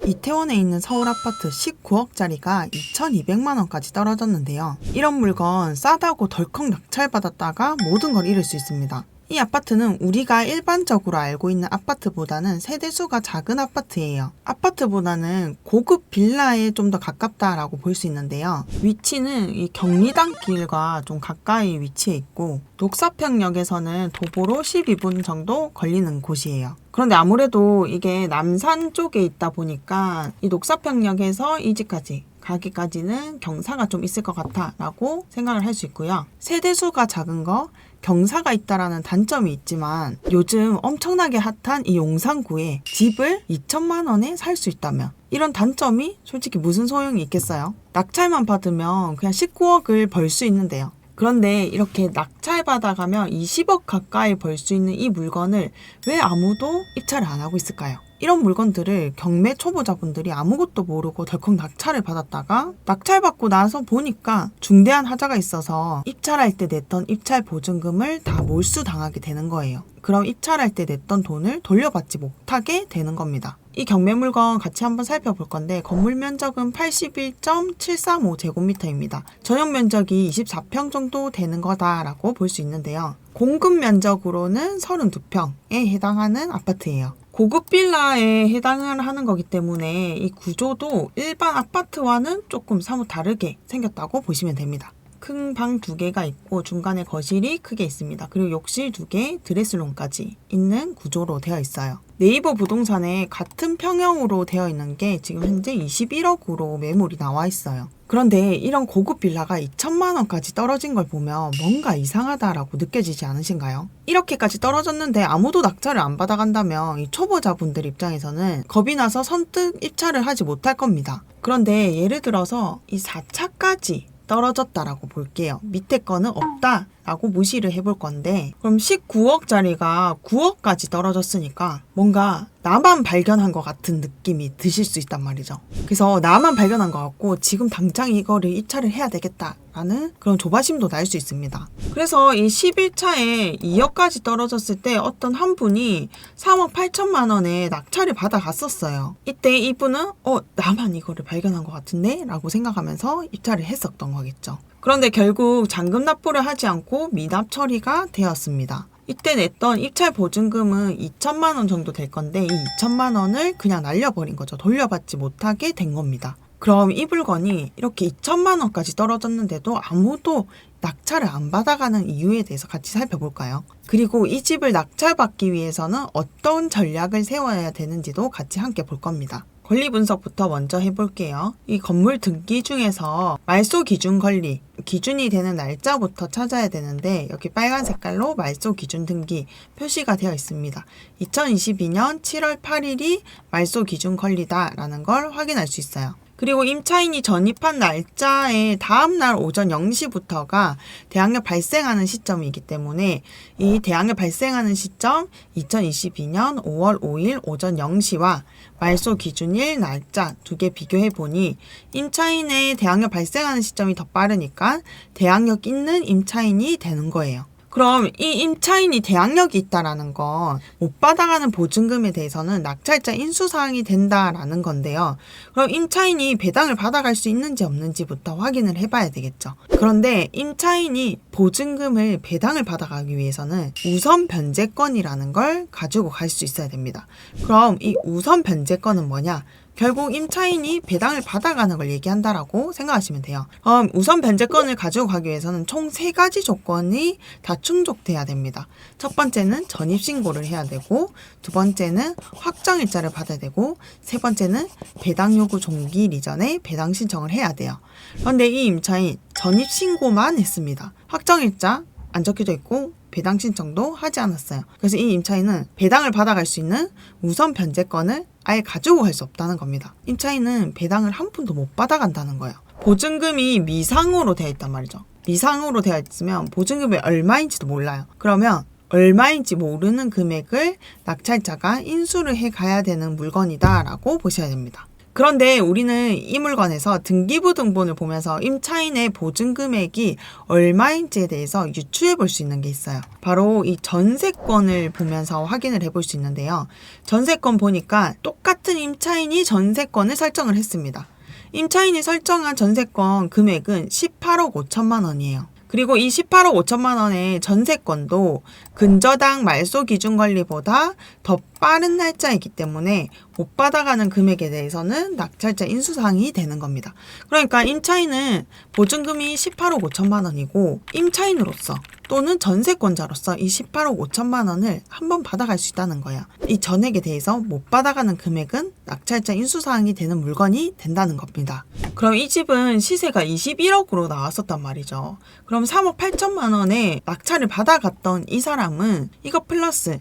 이태원에 있는 서울 아파트 19억짜리가 2,200만 원까지 떨어졌는데요. 이런 물건 싸다고 덜컥 낙찰받았다가 모든 걸 잃을 수 있습니다. 이 아파트는 우리가 일반적으로 알고 있는 아파트보다는 세대수가 작은 아파트예요. 아파트보다는 고급 빌라에 좀 더 가깝다라고 볼 수 있는데요. 위치는 이 경리단길과 좀 가까이 위치해 있고 녹사평역에서는 도보로 12분 정도 걸리는 곳이에요. 그런데 아무래도 이게 남산 쪽에 있다 보니까 이 녹사평역에서 이 집까지 가기까지는 경사가 좀 있을 것 같다라고 생각을 할 수 있고요. 세대수가 작은 거, 경사가 있다라는 단점이 있지만 요즘 엄청나게 핫한 이 용산구에 집을 2천만 원에 살 수 있다면 이런 단점이 솔직히 무슨 소용이 있겠어요? 낙찰만 받으면 그냥 19억을 벌 수 있는데요. 그런데 이렇게 낙찰받아가면 20억 가까이 벌 수 있는 이 물건을 왜 아무도 입찰을 안 하고 있을까요? 이런 물건들을 경매 초보자분들이 아무것도 모르고 덜컥 낙찰을 받았다가 낙찰받고 나서 보니까 중대한 하자가 있어서 입찰할 때 냈던 입찰 보증금을 다 몰수당하게 되는 거예요. 그럼 입찰할 때 냈던 돈을 돌려받지 못하게 되는 겁니다. 이 경매 물건 같이 한번 살펴볼 건데 건물 면적은 81.735제곱미터입니다. 전용 면적이 24평 정도 되는 거다라고 볼 수 있는데요. 공급 면적으로는 32평에 해당하는 아파트예요. 고급 빌라에 해당을 하는 거기 때문에 이 구조도 일반 아파트와는 조금 사뭇 다르게 생겼다고 보시면 됩니다. 큰 방 2개가 있고 중간에 거실이 크게 있습니다. 그리고 욕실 2개, 드레스룸까지 있는 구조로 되어 있어요. 네이버 부동산에 같은 평형으로 되어 있는 게 지금 현재 21억으로 매물이 나와 있어요. 그런데 이런 고급 빌라가 2천만 원까지 떨어진 걸 보면 뭔가 이상하다라고 느껴지지 않으신가요? 이렇게까지 떨어졌는데 아무도 낙찰을 안 받아간다면 이 초보자분들 입장에서는 겁이 나서 선뜻 입찰을 하지 못할 겁니다. 그런데 예를 들어서 이 4차까지 떨어졌다라고 볼게요. 밑에 거는 없다라고 무시를 해볼 건데 그럼 19억짜리가 9억까지 떨어졌으니까 뭔가 나만 발견한 것 같은 느낌이 드실 수 있단 말이죠. 그래서 나만 발견한 것 같고 지금 당장 이거를 입찰을 해야 되겠다라는 그런 조바심도 날 수 있습니다. 그래서 이 11차에 2억까지 떨어졌을 때 어떤 한 분이 3억 8천만 원에 낙찰을 받아갔었어요. 이때 이분은 나만 이거를 발견한 것 같은데? 라고 생각하면서 입찰을 했었던 거겠죠. 그런데 결국 잔금 납부를 하지 않고 미납 처리가 되었습니다. 이때 냈던 입찰 보증금은 2천만 원 정도 될 건데 이 2천만 원을 그냥 날려버린 거죠. 돌려받지 못하게 된 겁니다. 그럼 이 물건이 이렇게 2천만 원까지 떨어졌는데도 아무도 낙찰을 안 받아가는 이유에 대해서 같이 살펴볼까요? 그리고 이 집을 낙찰받기 위해서는 어떤 전략을 세워야 되는지도 같이 함께 볼 겁니다. 권리 분석부터 먼저 해볼게요. 이 건물 등기 중에서 말소 기준 권리, 기준이 되는 날짜부터 찾아야 되는데 여기 빨간 색깔로 말소 기준 등기 표시가 되어 있습니다. 2022년 7월 8일이 말소 기준 권리다라는 걸 확인할 수 있어요. 그리고 임차인이 전입한 날짜의 다음날 오전 0시부터가 대항력 발생하는 시점이기 때문에 이 대항력 발생하는 시점 2022년 5월 5일 오전 0시와 말소 기준일 날짜 2개 비교해보니 임차인의 대항력 발생하는 시점이 더 빠르니까 대항력 있는 임차인이 되는 거예요. 그럼 이 임차인이 대항력이 있다라는 건 못 받아가는 보증금에 대해서는 낙찰자 인수사항이 된다라는 건데요. 그럼 임차인이 배당을 받아갈 수 있는지 없는지부터 확인을 해봐야 되겠죠. 그런데 임차인이 보증금을 배당을 받아가기 위해서는 우선 변제권이라는 걸 가지고 갈 수 있어야 됩니다. 그럼 이 우선 변제권은 뭐냐? 결국 임차인이 배당을 받아가는 걸 얘기한다라고 생각하시면 돼요. 우선 변제권을 가지고 가기 위해서는 총 3가지 조건이 다 충족돼야 됩니다. 첫 번째는 전입신고를 해야 되고, 두 번째는 확정일자를 받아야 되고, 세 번째는 배당 요구 종기일 이전에 배당 신청을 해야 돼요. 그런데 이 임차인 전입신고만 했습니다. 확정일자 안 적혀져 있고 배당 신청도 하지 않았어요. 그래서 이 임차인은 배당을 받아갈 수 있는 우선 변제권을 아예 가지고 갈 수 없다는 겁니다. 임차인은 배당을 한 푼도 못 받아간다는 거예요. 보증금이 미상으로 되어 있단 말이죠. 미상으로 되어 있으면 보증금이 얼마인지도 몰라요. 그러면 얼마인지 모르는 금액을 낙찰자가 인수를 해 가야 되는 물건이다라고 보셔야 됩니다. 그런데 우리는 이 물건에서 등기부 등본을 보면서 임차인의 보증 금액이 얼마인지에 대해서 유추해 볼 수 있는 게 있어요. 바로 이 전세권을 보면서 확인을 해볼 수 있는데요. 전세권 보니까 똑같은 임차인이 전세권을 설정을 했습니다. 임차인이 설정한 전세권 금액은 18억 5천만 원이에요. 그리고 이 18억 5천만 원의 전세권도 근저당 말소 기준 관리보다 더 빠른 날짜이기 때문에 못 받아가는 금액에 대해서는 낙찰자 인수사항이 되는 겁니다. 그러니까 임차인은 보증금이 18억 5천만 원이고 임차인으로서 또는 전세권자로서 이 18억 5천만 원을 한번 받아갈 수 있다는 거야. 이 전액에 대해서 못 받아가는 금액은 낙찰자 인수사항이 되는 물건이 된다는 겁니다. 그럼 이 집은 시세가 21억으로 나왔었단 말이죠. 그럼 3억 8천만 원에 낙찰을 받아갔던 이 사람은 이거 플러스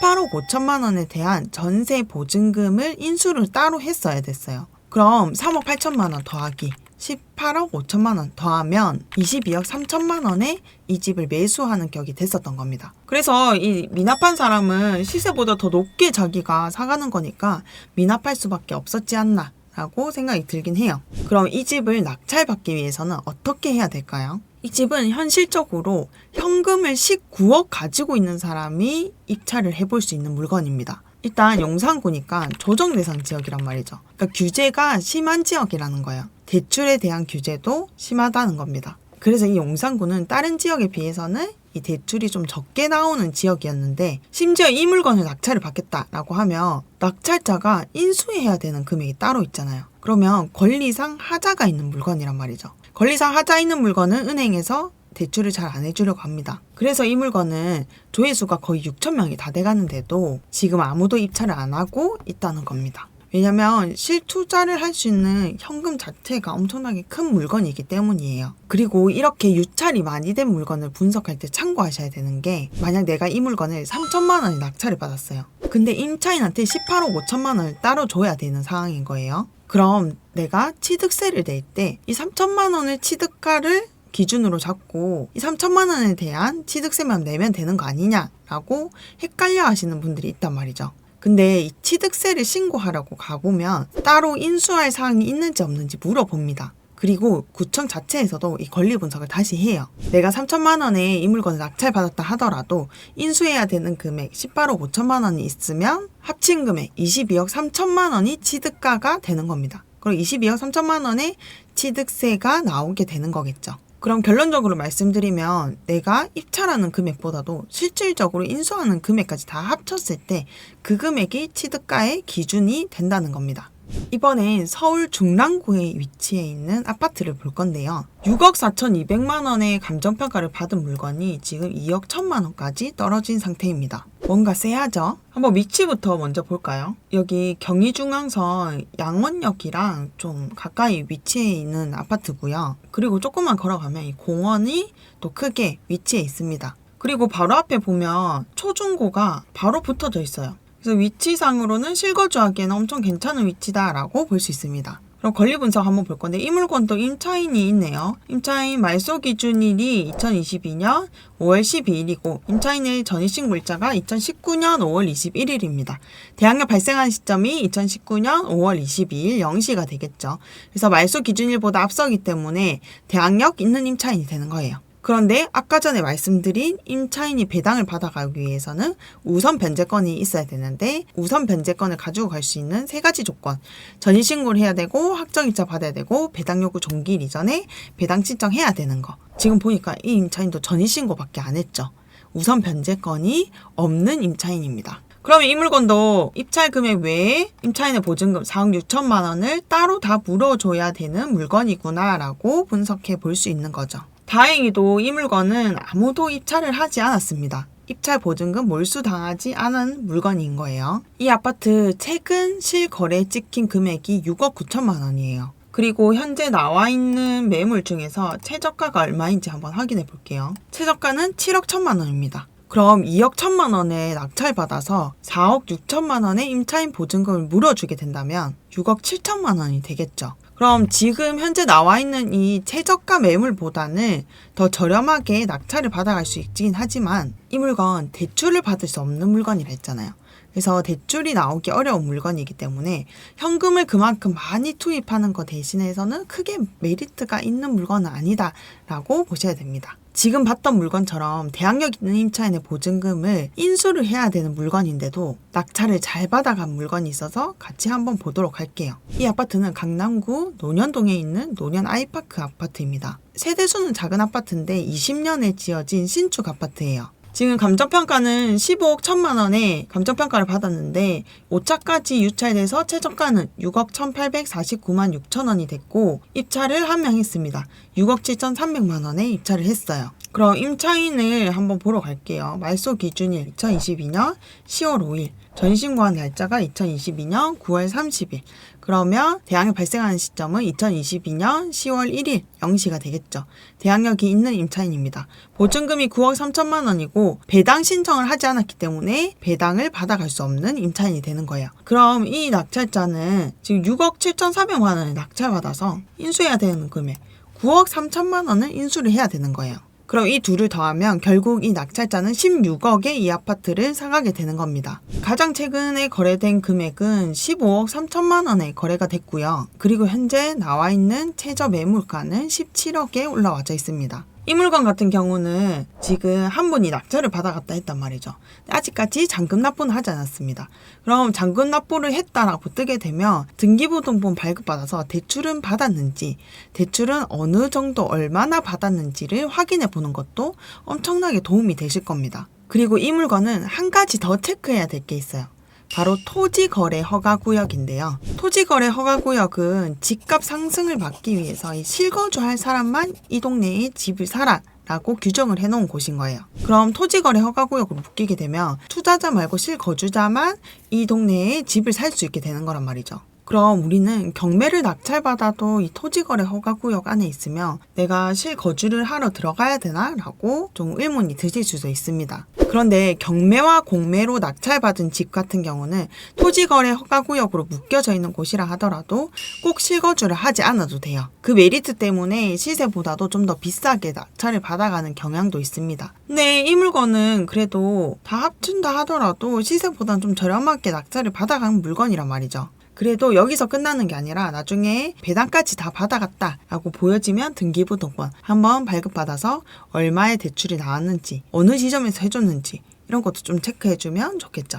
18억 5천만 원에 대한 전세 보증금을 인수를 따로 했어야 됐어요. 그럼 3억 8천만 원 더하기 18억 5천만 원 더하면 22억 3천만 원에 이 집을 매수하는 격이 됐었던 겁니다. 그래서 이 미납한 사람은 시세보다 더 높게 자기가 사가는 거니까 미납할 수밖에 없었지 않나 라고 생각이 들긴 해요. 그럼 이 집을 낙찰받기 위해서는 어떻게 해야 될까요? 이 집은 현실적으로 현금을 19억 가지고 있는 사람이 입찰을 해볼 수 있는 물건입니다. 일단 용산구니까 조정대상 지역이란 말이죠. 그러니까 규제가 심한 지역이라는 거예요. 대출에 대한 규제도 심하다는 겁니다. 그래서 이 용산구는 다른 지역에 비해서는 이 대출이 좀 적게 나오는 지역이었는데 심지어 이 물건을 낙찰을 받겠다라고 하면 낙찰자가 인수해야 되는 금액이 따로 있잖아요. 그러면 권리상 하자가 있는 물건이란 말이죠. 권리상 하자 있는 물건은 은행에서 대출을 잘 안 해주려고 합니다. 그래서 이 물건은 조회수가 거의 6천 명이 다 돼가는데도 지금 아무도 입찰을 안 하고 있다는 겁니다. 왜냐면 실투자를 할 수 있는 현금 자체가 엄청나게 큰 물건이기 때문이에요. 그리고 이렇게 유찰이 많이 된 물건을 분석할 때 참고하셔야 되는 게 만약 내가 이 물건을 3천만 원에 낙찰을 받았어요. 근데 임차인한테 18억 5천만 원을 따로 줘야 되는 상황인 거예요. 그럼 내가 취득세를 낼 때 이 3천만 원을 취득가를 기준으로 잡고 이 3천만 원에 대한 취득세만 내면 되는 거 아니냐라고 헷갈려 하시는 분들이 있단 말이죠. 근데 이 취득세를 신고하라고 가보면 따로 인수할 사항이 있는지 없는지 물어봅니다. 그리고 구청 자체에서도 이 권리 분석을 다시 해요. 내가 3천만 원에 이 물건을 낙찰받았다 하더라도 인수해야 되는 금액 18억 5천만 원이 있으면 합친 금액 22억 3천만 원이 취득가가 되는 겁니다. 그럼 22억 3천만 원의 취득세가 나오게 되는 거겠죠. 그럼 결론적으로 말씀드리면 내가 입찰하는 금액보다도 실질적으로 인수하는 금액까지 다 합쳤을 때 그 금액이 취득가의 기준이 된다는 겁니다. 이번엔 서울 중랑구에 위치해 있는 아파트를 볼 건데요. 6억 4,200만 원의 감정평가를 받은 물건이 지금 2억 1천만 원까지 떨어진 상태입니다. 뭔가 쎄하죠? 한번 위치부터 먼저 볼까요? 여기 경의중앙선 양원역이랑 좀 가까이 위치해 있는 아파트고요. 그리고 조금만 걸어가면 이 공원이 또 크게 위치해 있습니다. 그리고 바로 앞에 보면 초중고가 바로 붙어져 있어요. 그래서 위치상으로는 실거주하기에는 엄청 괜찮은 위치다라고 볼 수 있습니다. 그럼 권리 분석 한번 볼 건데 이 물건도 임차인이 있네요. 임차인 말소 기준일이 2022년 5월 12일이고 임차인의 전입신고일자가 2019년 5월 21일입니다. 대항력 발생한 시점이 2019년 5월 22일 0시가 되겠죠. 그래서 말소 기준일보다 앞서기 때문에 대항력 있는 임차인이 되는 거예요. 그런데 아까 전에 말씀드린 임차인이 배당을 받아가기 위해서는 우선 변제권이 있어야 되는데 우선 변제권을 가지고 갈 수 있는 세 가지 조건. 전입신고를 해야 되고 확정일자 받아야 되고 배당 요구 종기일 이전에 배당 신청해야 되는 거. 지금 보니까 이 임차인도 전입신고밖에 안 했죠. 우선 변제권이 없는 임차인입니다. 그러면 이 물건도 입찰 금액 외에 임차인의 보증금 4억 6천만 원을 따로 다 물어줘야 되는 물건이구나라고 분석해 볼 수 있는 거죠. 다행히도 이 물건은 아무도 입찰을 하지 않았습니다. 입찰 보증금 몰수당하지 않은 물건인 거예요. 이 아파트 최근 실거래 찍힌 금액이 6억 9천만 원이에요. 그리고 현재 나와 있는 매물 중에서 최저가가 얼마인지 한번 확인해 볼게요. 최저가는 7억 1천만 원입니다. 그럼 2억 1천만 원에 낙찰받아서 4억 6천만 원의 임차인 보증금을 물어주게 된다면 6억 7천만 원이 되겠죠. 그럼 지금 현재 나와 있는 이 최저가 매물보다는 더 저렴하게 낙찰을 받아갈 수 있긴 하지만 이 물건 대출을 받을 수 없는 물건이라 했잖아요. 그래서 대출이 나오기 어려운 물건이기 때문에 현금을 그만큼 많이 투입하는 것 대신해서는 크게 메리트가 있는 물건은 아니다라고 보셔야 됩니다. 지금 봤던 물건처럼 대항력 있는 임차인의 보증금을 인수를 해야 되는 물건인데도 낙찰을 잘 받아간 물건이 있어서 같이 한번 보도록 할게요. 이 아파트는 강남구 논현동에 있는 논현 아이파크 아파트입니다. 세대수는 작은 아파트인데 20년에 지어진 신축 아파트예요. 지금 감정평가는 15억 1천만 원에 감정평가를 받았는데 5차까지 유찰돼서 최저가는 6억 1,849만 6천 원이 됐고 입찰을 한 명 했습니다. 6억 7,300만 원에 입찰을 했어요. 그럼 임차인을 한번 보러 갈게요. 말소 기준일 2022년 10월 5일, 전신고한 날짜가 2022년 9월 30일. 그러면 대항력 발생하는 시점은 2022년 10월 1일 0시가 되겠죠. 대항력이 있는 임차인입니다. 보증금이 9억 3천만 원이고 배당 신청을 하지 않았기 때문에 배당을 받아갈 수 없는 임차인이 되는 거예요. 그럼 이 낙찰자는 지금 6억 7,400만 원을 낙찰받아서 인수해야 되는 금액 9억 3천만 원을 인수를 해야 되는 거예요. 그럼 이 둘을 더하면 결국 이 낙찰자는 16억에 이 아파트를 사가게 되는 겁니다. 가장 최근에 거래된 금액은 15억 3천만 원에 거래가 됐고요. 그리고 현재 나와 있는 최저 매물가는 17억에 올라와져 있습니다. 이 물건 같은 경우는 지금 한 분이 낙찰을 받아갔다 했단 말이죠. 아직까지 잔금 납부는 하지 않았습니다. 그럼 잔금 납부를 했다라고 뜨게 되면 등기부등본 발급받아서 대출은 받았는지, 대출은 어느 정도 얼마나 받았는지를 확인해 보는 것도 엄청나게 도움이 되실 겁니다. 그리고 이 물건은 한 가지 더 체크해야 될 게 있어요. 바로 토지거래 허가구역인데요. 토지거래 허가구역은 집값 상승을 막기 위해서 실거주할 사람만 이 동네에 집을 사라 라고 규정을 해놓은 곳인 거예요. 그럼 토지거래 허가구역으로 묶이게 되면 투자자 말고 실거주자만 이 동네에 집을 살 수 있게 되는 거란 말이죠. 그럼 우리는 경매를 낙찰받아도 이 토지거래 허가구역 안에 있으면 내가 실거주를 하러 들어가야 되나? 라고 좀 의문이 드실 수도 있습니다. 그런데 경매와 공매로 낙찰받은 집 같은 경우는 토지거래 허가구역으로 묶여져 있는 곳이라 하더라도 꼭 실거주를 하지 않아도 돼요. 그 메리트 때문에 시세보다도 좀 더 비싸게 낙찰을 받아가는 경향도 있습니다. 근데 이 물건은 그래도 다 합친다 하더라도 시세보다는 좀 저렴하게 낙찰을 받아가는 물건이란 말이죠. 그래도 여기서 끝나는 게 아니라 나중에 배당까지 다 받아갔다 라고 보여지면 등기부등본 한번 발급받아서 얼마의 대출이 나왔는지, 어느 지점에서 해줬는지 이런 것도 좀 체크해주면 좋겠죠.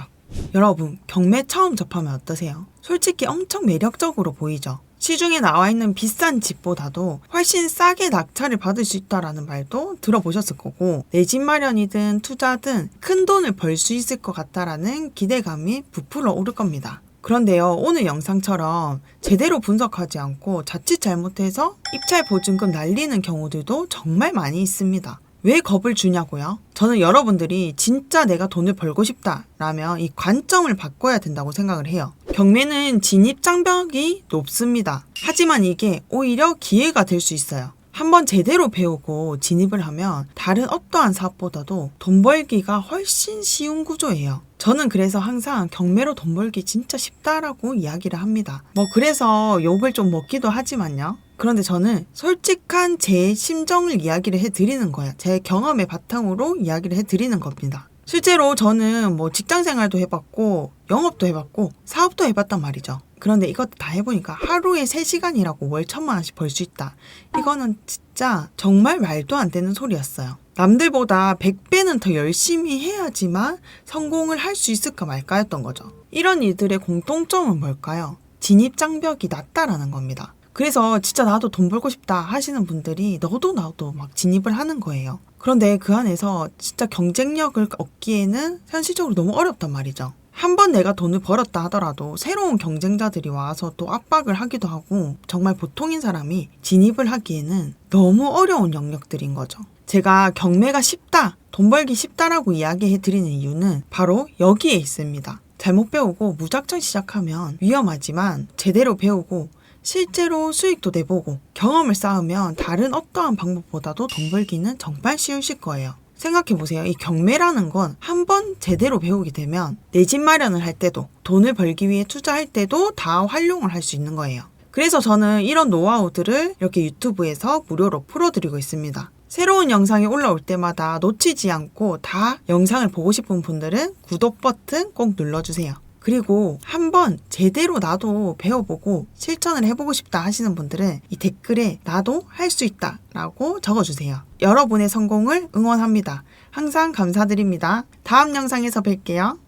여러분, 경매 처음 접하면 어떠세요? 솔직히 엄청 매력적으로 보이죠? 시중에 나와 있는 비싼 집보다도 훨씬 싸게 낙찰을 받을 수 있다라는 말도 들어보셨을 거고, 내 집 마련이든 투자든 큰 돈을 벌 수 있을 것 같다라는 기대감이 부풀어 오를 겁니다. 그런데요, 오늘 영상처럼 제대로 분석하지 않고 자칫 잘못해서 입찰 보증금 날리는 경우들도 정말 많이 있습니다. 왜 겁을 주냐고요? 저는 여러분들이 진짜 내가 돈을 벌고 싶다라면 이 관점을 바꿔야 된다고 생각을 해요. 경매는 진입장벽이 높습니다. 하지만 이게 오히려 기회가 될 수 있어요. 한번 제대로 배우고 진입을 하면 다른 어떠한 사업보다도 돈 벌기가 훨씬 쉬운 구조예요. 저는 그래서 항상 경매로 돈 벌기 진짜 쉽다라고 이야기를 합니다. 그래서 욕을 좀 먹기도 하지만요. 그런데 저는 솔직한 제 심정을 이야기를 해드리는 거예요. 제 경험의 바탕으로 이야기를 해드리는 겁니다. 실제로 저는 직장 생활도 해봤고 영업도 해봤고 사업도 해봤단 말이죠. 그런데 이것도 다 해보니까 하루에 3시간이라고 월 1,000만 원씩 벌 수 있다. 이거는 진짜 정말 말도 안 되는 소리였어요. 남들보다 100배는 더 열심히 해야지만 성공을 할 수 있을까 말까였던 거죠. 이런 일들의 공통점은 뭘까요? 진입장벽이 낮다라는 겁니다. 그래서 진짜 나도 돈 벌고 싶다 하시는 분들이 너도 나도 막 진입을 하는 거예요. 그런데 그 안에서 진짜 경쟁력을 얻기에는 현실적으로 너무 어렵단 말이죠. 한번 내가 돈을 벌었다 하더라도 새로운 경쟁자들이 와서 또 압박을 하기도 하고 정말 보통인 사람이 진입을 하기에는 너무 어려운 영역들인 거죠. 제가 경매가 쉽다, 돈 벌기 쉽다라고 이야기해드리는 이유는 바로 여기에 있습니다. 잘못 배우고 무작정 시작하면 위험하지만 제대로 배우고 실제로 수익도 내보고 경험을 쌓으면 다른 어떠한 방법보다도 돈 벌기는 정말 쉬우실 거예요. 생각해보세요. 이 경매라는 건 한 번 제대로 배우게 되면 내 집 마련을 할 때도 돈을 벌기 위해 투자할 때도 다 활용을 할 수 있는 거예요. 그래서 저는 이런 노하우들을 이렇게 유튜브에서 무료로 풀어드리고 있습니다. 새로운 영상이 올라올 때마다 놓치지 않고 다 영상을 보고 싶은 분들은 구독 버튼 꼭 눌러주세요. 그리고 한번 제대로 나도 배워보고 실천을 해보고 싶다 하시는 분들은 이 댓글에 나도 할 수 있다 라고 적어주세요. 여러분의 성공을 응원합니다. 항상 감사드립니다. 다음 영상에서 뵐게요.